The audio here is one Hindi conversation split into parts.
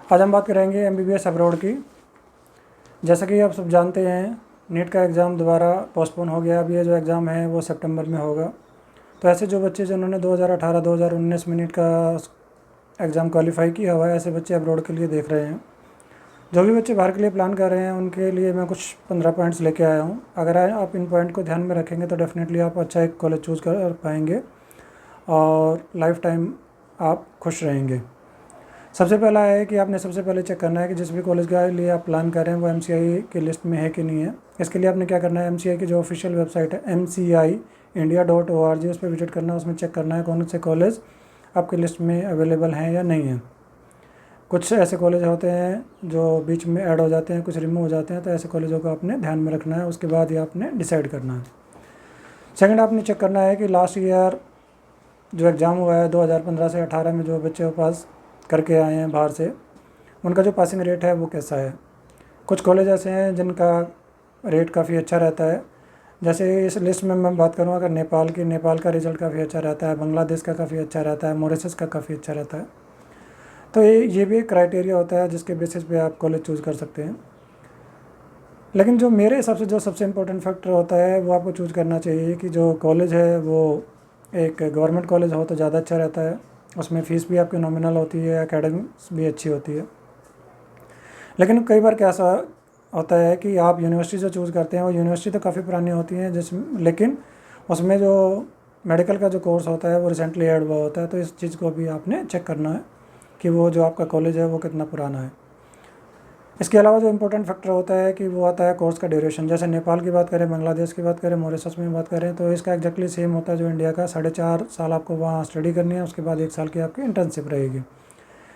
आज हम बात करेंगे एमबीबीएस अब्रॉड की। जैसा कि आप सब जानते हैं, नीट का एग्ज़ाम दोबारा पोस्टपोन हो गया। अब ये जो एग्ज़ाम है वो सितंबर में होगा। तो ऐसे जो बच्चे जिन्होंने 2018-2019 में नीट का एग्ज़ाम क्वालिफाई किया हुआ है, ऐसे बच्चे अब्रॉड के लिए देख रहे हैं। जो भी बच्चे बाहर के लिए प्लान कर रहे हैं उनके लिए मैं कुछ 15 पॉइंट्स लेके आया हूँ। अगर आप इन पॉइंट को ध्यान में रखेंगे तो डेफिनेटली आप अच्छा एक कॉलेज चूज़ कर पाएंगे और लाइफ टाइम आप खुश रहेंगे। सबसे पहला है कि आपने सबसे पहले चेक करना है कि जिस भी कॉलेज के लिए आप प्लान कर रहे हैं वो एमसीआई की लिस्ट में है कि नहीं है। इसके लिए आपने क्या करना है, एमसीआई की जो ऑफिशियल वेबसाइट है mciindia.org, उस पर विजिट करना है। उसमें चेक करना है कौन से कॉलेज आपकी लिस्ट में अवेलेबल हैं या नहीं है। कुछ ऐसे कॉलेज होते हैं जो बीच में ऐड हो जाते हैं, कुछ रिमूव हो जाते हैं, तो ऐसे कॉलेजों को आपने ध्यान में रखना है। उसके बाद ही आपने डिसाइड करना है। सेकंड, आपने चेक करना है कि लास्ट ईयर जो एग्ज़ाम हुआ है 2015 से 18 में जो बच्चे पास करके आए हैं बाहर से, उनका जो पासिंग रेट है वो कैसा है। कुछ कॉलेज ऐसे हैं जिनका रेट काफ़ी अच्छा रहता है। जैसे इस लिस्ट में मैं बात करूँ अगर नेपाल का रिज़ल्ट काफ़ी अच्छा रहता है, बांग्लादेश का काफ़ी अच्छा रहता है, मॉरिशस का काफ़ी अच्छा रहता है। तो ये भी एक क्राइटेरिया होता है जिसके बेसिस पे आप कॉलेज चूज़ कर सकते हैं। लेकिन जो मेरे हिसाब से जो सबसे इम्पोर्टेंट फैक्टर होता है वो आपको चूज़ करना चाहिए कि जो कॉलेज है वो एक गवर्नमेंट कॉलेज हो तो ज़्यादा अच्छा रहता है। उसमें फ़ीस भी आपकी नॉमिनल होती है, एकेडमिक्स भी अच्छी होती है। लेकिन कई बार क्या ऐसा होता है कि आप यूनिवर्सिटी जो चूज़ करते हैं वो यूनिवर्सिटी तो काफ़ी पुरानी होती है लेकिन उसमें जो मेडिकल का जो कोर्स होता है वो रिसेंटली ऐड हुआ होता है। तो इस चीज़ को भी आपने चेक करना है कि वो जो आपका कॉलेज है वो कितना पुराना है। इसके अलावा जो इम्पोर्टेंट फैक्टर होता है कि वो आता है कोर्स का ड्यूरेशन। जैसे नेपाल की बात करें, बांग्लादेश की बात करें, मॉरिशस में बात करें, तो इसका एग्जैक्टली सेम होता है जो इंडिया का। 4.5 साल आपको वहाँ स्टडी करनी है, उसके बाद 1 साल की आपकी इंटर्नशिप रहेगी।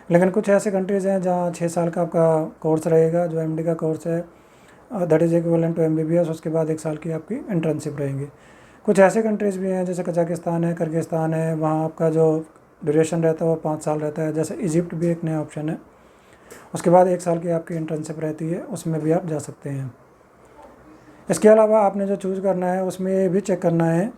लेकिन कुछ ऐसे कंट्रीज़ हैं जहाँ 6 साल का आपका कोर्स रहेगा, जो एमडी का कोर्स है, that is equivalent to MBBS. उसके बाद 1 साल की आपकी इंटर्नशिप रहेंगी। कुछ ऐसे कंट्रीज़ भी हैं जैसे कजाकिस्तान है, किर्गिस्तान है, वहाँ आपका जो ड्यूरेशन रहता है वो 5 साल रहता है। जैसे इजिप्ट भी एक नया ऑप्शन है, उसके बाद 1 साल की आपकी इंटर्नशिप रहती है, उसमें भी आप जा सकते हैं। इसके अलावा आपने जो चूज़ करना है उसमें ये भी चेक करना है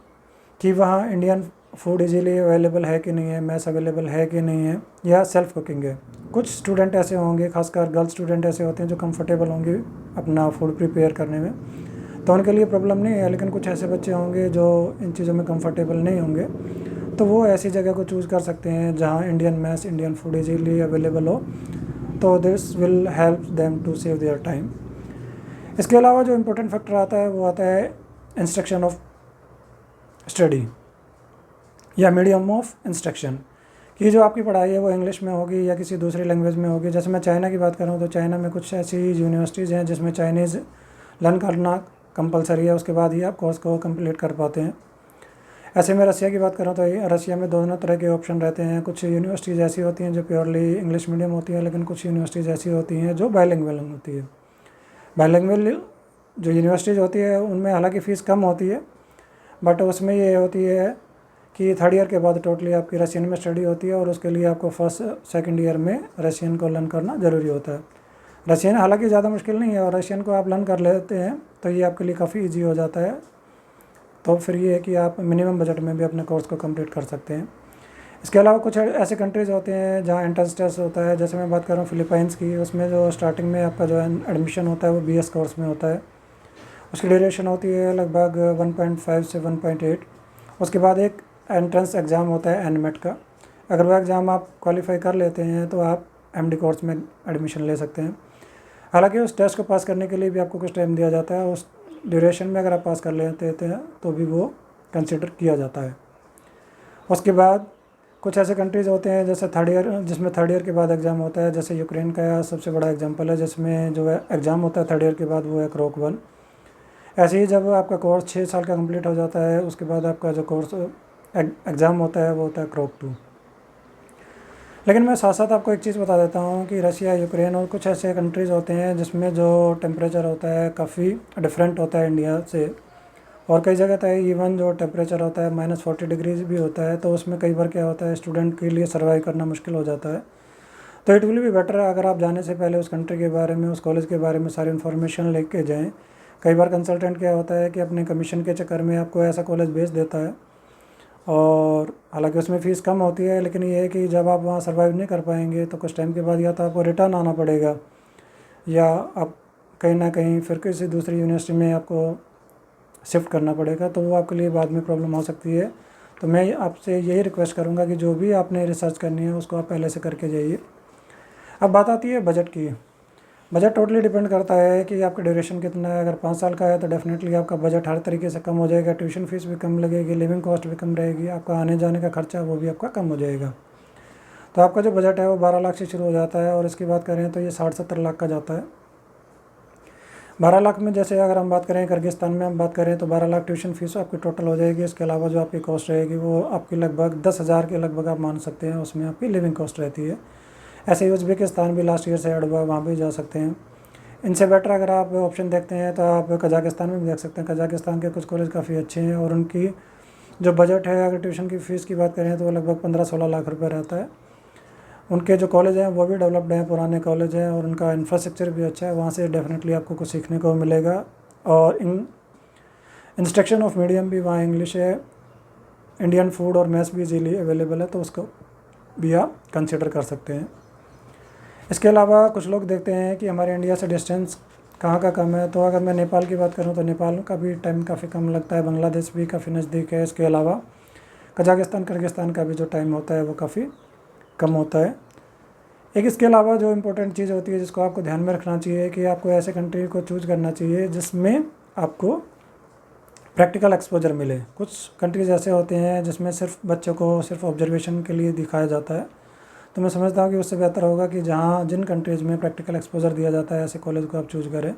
कि वहाँ इंडियन फूड इजीली अवेलेबल है कि नहीं है, मैस अवेलेबल है कि नहीं है, या सेल्फ कुकिंग है। कुछ स्टूडेंट ऐसे होंगे, खासकर गर्ल्स स्टूडेंट ऐसे होते हैं जो कंफर्टेबल होंगे अपना फूड प्रिपेयर करने में, तो उनके लिए प्रॉब्लम नहीं है। लेकिन कुछ ऐसे बच्चे होंगे जो इन चीज़ों में कंफर्टेबल नहीं होंगे, तो वो ऐसी जगह को चूज़ कर सकते हैं जहाँ Indian mess, Indian food easily available हो। तो this will help them to save their time. इसके अलावा जो इम्पोर्टेंट फैक्टर आता है वो आता है इंस्ट्रक्शन ऑफ स्टडी या मीडियम ऑफ इंस्ट्रक्शन, कि जो आपकी पढ़ाई है वो इंग्लिश में होगी या किसी दूसरी लैंग्वेज में होगी। जैसे मैं चाइना की बात करूँ तो चाइना में कुछ ऐसी यूनिवर्सिटीज़ हैं जिसमें चाइनीज़ लर्न करना कंपलसरी है, उसके बाद ही आप कोर्स को कंप्लीट कर पाते हैं। ऐसे में रसिया की बात करूँ तो रसिया में दोनों तरह के ऑप्शन रहते हैं। कुछ यूनिवर्सिटीज़ ऐसी होती हैं जो प्योरली इंग्लिश मीडियम होती हैं, लेकिन कुछ यूनिवर्सिटीज़ ऐसी होती हैं जो बायलिंगुअल होती है। बायलिंगुअल जो यूनिवर्सिटीज़ होती है उनमें हालांकि फ़ीस कम होती है, बट उसमें ये होती है कि 3rd ईयर के बाद टोटली आपकी रशियन में स्टडी होती है, और उसके लिए आपको 1st-2nd ईयर में रशियन को लर्न करना ज़रूरी होता है। रशियन हालांकि ज़्यादा मुश्किल नहीं है, और रशियन को आप लर्न कर लेते हैं तो ये आपके लिए काफ़ी ईजी हो जाता है। तो फिर ये है कि आप मिनिमम बजट में भी अपने कोर्स को कंप्लीट कर सकते हैं। इसके अलावा कुछ ऐसे कंट्रीज़ होते हैं जहाँ एंट्रेंस टेस्ट होता है। जैसे मैं बात कर रहा हूँ फिलीपाइंस की, उसमें जो स्टार्टिंग में आपका जो एडमिशन होता है वो बीएस कोर्स में होता है। उसकी ड्यूरेशन होती है लगभग 1.5 से 1.8। उसके बाद एक एंट्रेंस एग्ज़ाम होता है एनमेट का। अगर वो एग्ज़ाम आप क्वालिफाई कर लेते हैं तो आप एमडी कोर्स में एडमिशन ले सकते हैं। हालांकि उस टेस्ट को पास करने के लिए भी आपको कुछ टाइम दिया जाता है। उस ड्यूरेशन में अगर आप पास कर लेते हैं तो भी वो कंसिडर किया जाता है। उसके बाद कुछ ऐसे कंट्रीज़ होते हैं जैसे 3rd ईयर, जिसमें 3rd ईयर के बाद एग्ज़ाम होता है। जैसे यूक्रेन का सबसे बड़ा एग्जाम्पल है, जिसमें जो है एग्ज़ाम होता है 3rd ईयर के बाद वो है क्रॉक 1। ऐसे ही जब आपका कोर्स 6 साल का कंप्लीट हो जाता है उसके बाद आपका जो कोर्स एग्ज़ाम होता है वो होता है क्रॉक 2। लेकिन मैं साथ साथ आपको एक चीज़ बता देता हूँ कि रशिया, यूक्रेन और कुछ ऐसे कंट्रीज़ होते हैं जिसमें जो टेम्परेचर होता है काफ़ी डिफरेंट होता है इंडिया से। और कई जगह तो इवन जो टेम्परेचर होता है -40 डिग्रीज भी होता है। तो उसमें कई बार क्या होता है, स्टूडेंट के लिए सर्वाइव करना मुश्किल हो जाता है। तो इट विल बी बेटर अगर आप जाने से पहले उस कंट्री के बारे में, उस कॉलेज के बारे में सारी इन्फॉर्मेशन लेके जाएँ। कई बार कंसल्टेंट क्या होता है कि अपने कमीशन के चक्कर में आपको ऐसा कॉलेज भेज देता है और हालांकि उसमें फ़ीस कम होती है, लेकिन ये है कि जब आप वहाँ सर्वाइव नहीं कर पाएंगे तो कुछ टाइम के बाद या तो आपको रिटर्न आना पड़ेगा, या आप कहीं ना कहीं फिर किसी दूसरी यूनिवर्सिटी में आपको शिफ्ट करना पड़ेगा, तो वो आपके लिए बाद में प्रॉब्लम हो सकती है। तो मैं आपसे यही रिक्वेस्ट करूँगा कि जो भी आपने रिसर्च करनी है उसको आप पहले से करके जाइए। अब बात आती है बजट की। बजट टोटली डिपेंड करता है कि आपका ड्यूरेशन कितना है। अगर 5 साल का है तो डेफिनेटली आपका बजट हर तरीके से कम हो जाएगा, ट्यूशन फीस भी कम लगेगी, लिविंग कॉस्ट भी कम रहेगी, आपका आने जाने का खर्चा वो भी आपका कम हो जाएगा। तो आपका जो बजट है वो 12 लाख से शुरू हो जाता है, और इसकी बात करें तो ये 60-70 लाख का जाता है। 12 लाख में जैसे अगर हम बात करें किर्गिस्तान में हम बात करें तो 12 लाख ट्यूशन फीस आपकी टोटल हो जाएगी। इसके अलावा जो आपकी कॉस्ट रहेगी वो आपकी लगभग 10,000 के लगभग आप मान सकते हैं, उसमें आपकी लिविंग कॉस्ट रहती है। ऐसे ही उज़्बेकिस्तान भी लास्ट ईयर से ऐड हुआ, वहाँ भी जा सकते हैं। इनसे बेटर अगर आप ऑप्शन देखते हैं तो आप कजाकिस्तान में भी देख सकते हैं। कजाकिस्तान के कुछ कॉलेज काफ़ी अच्छे हैं, और उनकी जो बजट है अगर ट्यूशन की फ़ीस की बात करें तो वो लगभग 15-16 लाख रुपए रहता है। उनके जो कॉलेज हैं वो भी डेवलप्ड हैं, पुराने कॉलेज हैं, और उनका इंफ्रास्ट्रक्चर भी अच्छा है। वहाँ से डेफिनेटली आपको कुछ सीखने को मिलेगा, और इंस्ट्रक्शन ऑफ मीडियम भी वहाँ इंग्लिश है। इंडियन फूड और मैथ्स भी इजीली अवेलेबल है, तो उसको भी आप कंसिडर कर सकते हैं। इसके अलावा कुछ लोग देखते हैं कि हमारे इंडिया से डिस्टेंस कहाँ का कम है, तो अगर मैं नेपाल की बात करूँ तो नेपाल का भी टाइम काफ़ी कम लगता है, बांग्लादेश भी काफ़ी नज़दीक है। इसके अलावा कजाकिस्तान किर्गिस्तान का भी जो टाइम होता है वो काफ़ी कम होता है। एक इसके अलावा जो इम्पोर्टेंट चीज़ होती है जिसको आपको ध्यान में रखना चाहिए कि आपको ऐसे कंट्री को चूज़ करना चाहिए जिसमें आपको प्रैक्टिकल एक्सपोजर मिले। कुछ कंट्रीज़ ऐसे होते हैं जिसमें सिर्फ बच्चों को सिर्फ ऑब्जर्वेशन के लिए दिखाया जाता है, तो मैं समझता हूँ कि उससे बेहतर होगा कि जहाँ जिन कंट्रीज़ में प्रैक्टिकल एक्सपोजर दिया जाता है ऐसे कॉलेज को आप चूज़ करें।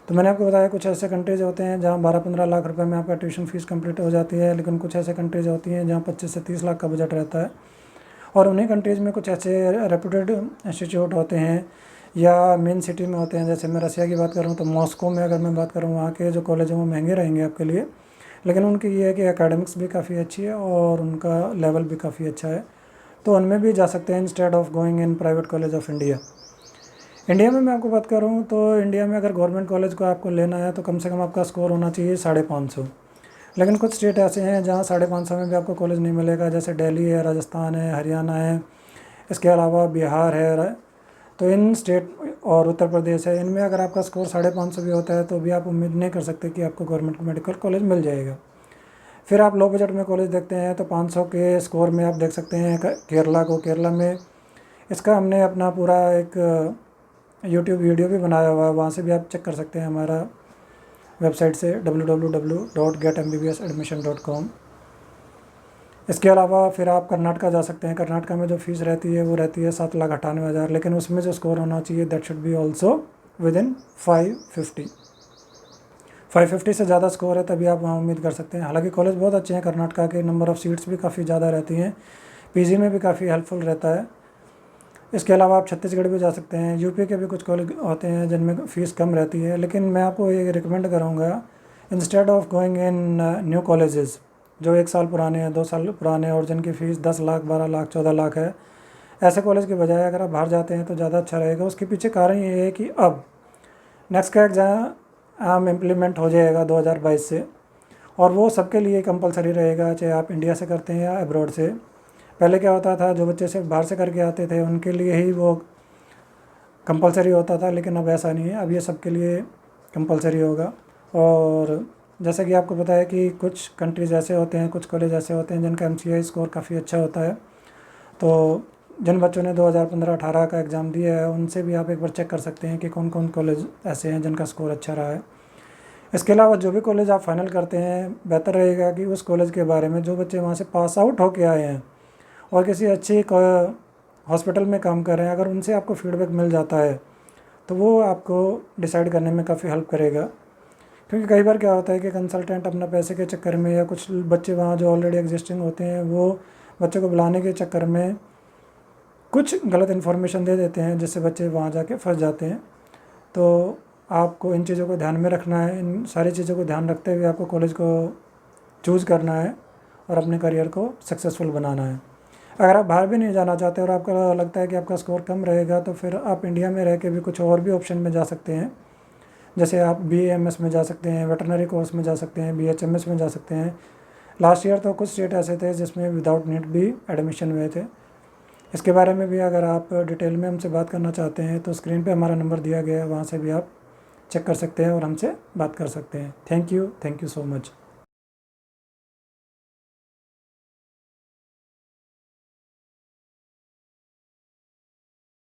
तो मैंने आपको बताया कुछ ऐसे कंट्रीज़ होते हैं जहाँ 12-15 लाख रुपए में आपका ट्यूशन फीस कंप्लीट हो जाती है, लेकिन कुछ ऐसे कंट्रीज़ होती हैं जहाँ 25 से 30 लाख का बजट रहता है। और उन्हीं कंट्रीज़ में कुछ ऐसे रेप्यूटेड इंस्टीट्यूट होते हैं या मेन सिटी में होते हैं। जैसे मैं रसिया की बात करूँ तो मॉस्को में अगर मैं बात करूँ, वहाँ के जो कॉलेज हैं वो महंगे रहेंगे आपके लिए, लेकिन उनकी ये है कि एकेडमिक्स भी काफ़ी अच्छी है और उनका लेवल भी काफ़ी अच्छा है, तो उनमें भी जा सकते हैं instead of going in private college of India. India में मैं आपको बात करूँ तो इंडिया में अगर गवर्नमेंट कॉलेज को आपको लेना है तो कम से कम आपका स्कोर होना चाहिए 550। लेकिन कुछ स्टेट ऐसे हैं जहाँ 550 में भी आपको कॉलेज नहीं मिलेगा, जैसे दिल्ली है, राजस्थान है, हरियाणा है, इसके अलावा बिहार है। तो इन स्टेट और उत्तर प्रदेश है, इनमें अगर आपका स्कोर 550 भी होता है तो भी आप उम्मीद नहीं कर सकते कि आपको गवर्नमेंट मेडिकल कॉलेज मिल जाएगा। फिर आप लो बजट में कॉलेज देखते हैं तो 500 के स्कोर में आप देख सकते हैं केरला को। केरला में इसका हमने अपना पूरा एक यूट्यूब वीडियो भी बनाया हुआ है, वहाँ से भी आप चेक कर सकते हैं हमारा वेबसाइट से www.getmbbsadmission.com। इसके अलावा फिर आप कर्नाटका जा सकते हैं। कर्नाटका में जो फ़ीस रहती है वो रहती है 7,98,000, लेकिन उसमें जो स्कोर होना चाहिए that should be also with in 550 से ज़्यादा स्कोर है तभी आप वहाँ उम्मीद कर सकते हैं। हालांकि कॉलेज बहुत अच्छे हैं कर्नाटका के, नंबर ऑफ़ सीट्स भी काफ़ी ज़्यादा रहती हैं, पीजी में भी काफ़ी हेल्पफुल रहता है। इसके अलावा आप छत्तीसगढ़ भी जा सकते हैं। यूपी के भी कुछ कॉलेज होते हैं जिनमें फ़ीस कम रहती है, लेकिन मैं आपको ये रिकमेंड करूँगा instead of going in new colleges जो 1 साल पुराने हैं, 2 साल पुराने, और जिनकी फ़ीस 10 लाख, 12 लाख, 14 लाख है, ऐसे कॉलेज के बजाय अगर आप बाहर जाते हैं तो ज़्यादा अच्छा रहेगा। उसके पीछे कारण ये है कि अब नेक्स्ट का एग्ज़ाम इम्प्लीमेंट हो जाएगा 2022 से, और वो सबके लिए कंपलसरी रहेगा, चाहे आप इंडिया से करते हैं या अब्रॉड से। पहले क्या होता था, जो बच्चे सिर्फ बाहर से करके आते थे उनके लिए ही वो कंपलसरी होता था, लेकिन अब ऐसा नहीं है, अब ये सबके लिए कंपलसरी होगा। और जैसा कि आपको पता है कि कुछ कंट्रीज़ ऐसे होते हैं, कुछ कॉलेज ऐसे होते हैं जिनका MCI स्कोर काफ़ी अच्छा होता है। तो जिन बच्चों ने 2015-18 का एग्ज़ाम दिया है उनसे भी आप एक बार चेक कर सकते हैं कि कौन कौन कॉलेज ऐसे हैं जिनका स्कोर अच्छा रहा है। इसके अलावा जो भी कॉलेज आप फाइनल करते हैं, बेहतर रहेगा कि उस कॉलेज के बारे में जो बच्चे वहाँ से पास आउट होके आए हैं और किसी अच्छी हॉस्पिटल में काम कर रहे हैं, अगर उनसे आपको फीडबैक मिल जाता है तो वो आपको डिसाइड करने में काफ़ी हेल्प करेगा। क्योंकि कई बार क्या होता है कि कंसल्टेंट अपना पैसे के चक्कर में, या कुछ बच्चे वहाँ जो ऑलरेडी एग्जिस्टिंग होते हैं वो बच्चों को बुलाने के चक्कर में कुछ गलत इन्फॉर्मेशन दे देते हैं जिससे बच्चे वहाँ जाके फंस जाते हैं। तो आपको इन चीज़ों को ध्यान में रखना है, इन सारी चीज़ों को ध्यान रखते हुए आपको कॉलेज को चूज़ करना है और अपने करियर को सक्सेसफुल बनाना है। अगर आप बाहर भी नहीं जाना चाहते और आपको लगता है कि आपका स्कोर कम रहेगा तो फिर आप इंडिया में रह के भी कुछ और भी ऑप्शन में जा सकते हैं। जैसे आप BAMS में जा सकते हैं, वेटरनरी कोर्स में जा सकते हैं, BHMS में जा सकते हैं, लास्ट ईयर तो कुछ स्टेट ऐसे थे जिसमें विदाउट नीट भी एडमिशन हुए थे। इसके बारे में भी अगर आप डिटेल में हमसे बात करना चाहते हैं तो स्क्रीन पे हमारा नंबर दिया गया है, वहाँ से भी आप चेक कर सकते हैं और हमसे बात कर सकते हैं। Thank you so much.